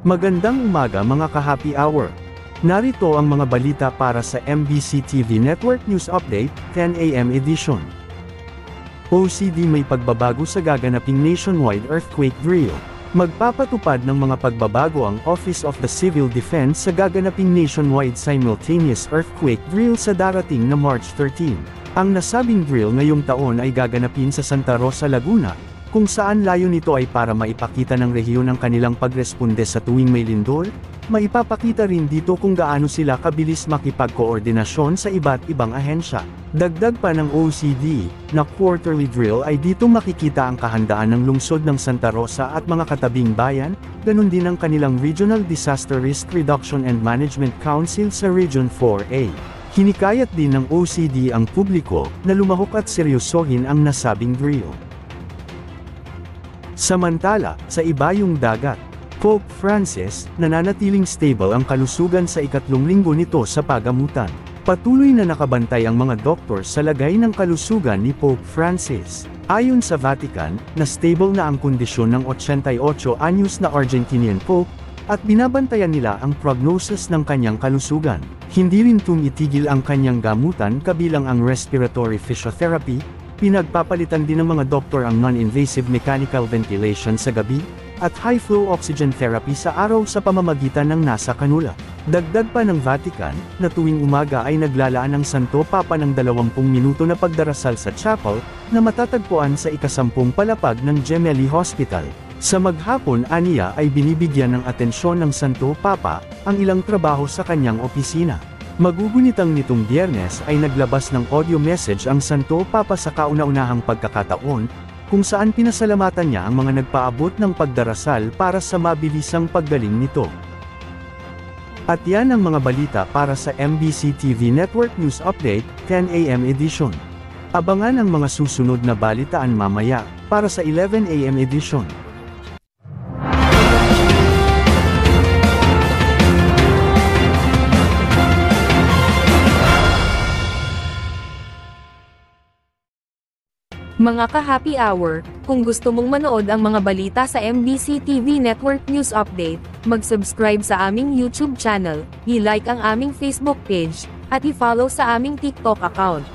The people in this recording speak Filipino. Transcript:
Magandang umaga mga ka-happy hour. Narito ang mga balita para sa MBC TV Network News Update, 10 AM edition. OCD may pagbabago sa gaganaping nationwide earthquake drill. Magpapatupad ng mga pagbabago ang Office of the Civil Defense sa gaganaping nationwide simultaneous earthquake drill sa darating na March 13. Ang nasabing drill ngayong taon ay gaganapin sa Santa Rosa, Laguna, kung saan layo nito ay para maipakita ng rehiyon ang kanilang pagresponde sa tuwing may lindol. Maipapakita rin dito kung gaano sila kabilis makipagkoordinasyon sa iba't ibang ahensya. Dagdag pa ng OCD, na quarterly drill ay dito makikita ang kahandaan ng lungsod ng Santa Rosa at mga katabing bayan, ganun din ang kanilang Regional Disaster Risk Reduction and Management Council sa Region 4A. Hinikayat din ng OCD ang publiko, na lumahok at seryosohin ang nasabing drill. Samantala, sa ibayong dagat, Pope Francis, nananatiling stable ang kalusugan sa ikatlong linggo nito sa pagamutan. Patuloy na nakabantay ang mga doktor sa lagay ng kalusugan ni Pope Francis. Ayon sa Vatican, na stable na ang kondisyon ng 88 anyos na Argentinian Pope, at binabantayan nila ang prognosis ng kanyang kalusugan. Hindi rin tumitigil ang kanyang gamutan kabilang ang respiratory physiotherapy. Pinagpapalitan din ng mga doktor ang non-invasive mechanical ventilation sa gabi, at high-flow oxygen therapy sa araw sa pamamagitan ng nasa kanula. Dagdag pa ng Vatican, na tuwing umaga ay naglalaan ang Santo Papa ng 20 minuto na pagdarasal sa chapel, na matatagpuan sa ika-10 palapag ng Gemelli Hospital. Sa maghapon aniya ay binibigyan ng atensyon ng Santo Papa, ang ilang trabaho sa kanyang opisina. Magugunitang nitong Biyernes ay naglabas ng audio message ang Santo Papa sa kauna-unahang pagkakataon, kung saan pinasalamatan niya ang mga nagpaabot ng pagdarasal para sa mabilisang paggaling nito. At yan ang mga balita para sa MBC TV Network News Update, 10 AM edition. Abangan ang mga susunod na balitaan mamaya, para sa 11 AM edition. Mga ka-happy hour, kung gusto mong manood ang mga balita sa MBC TV Network News Update, mag-subscribe sa aming YouTube channel, i-like ang aming Facebook page, at i-follow sa aming TikTok account.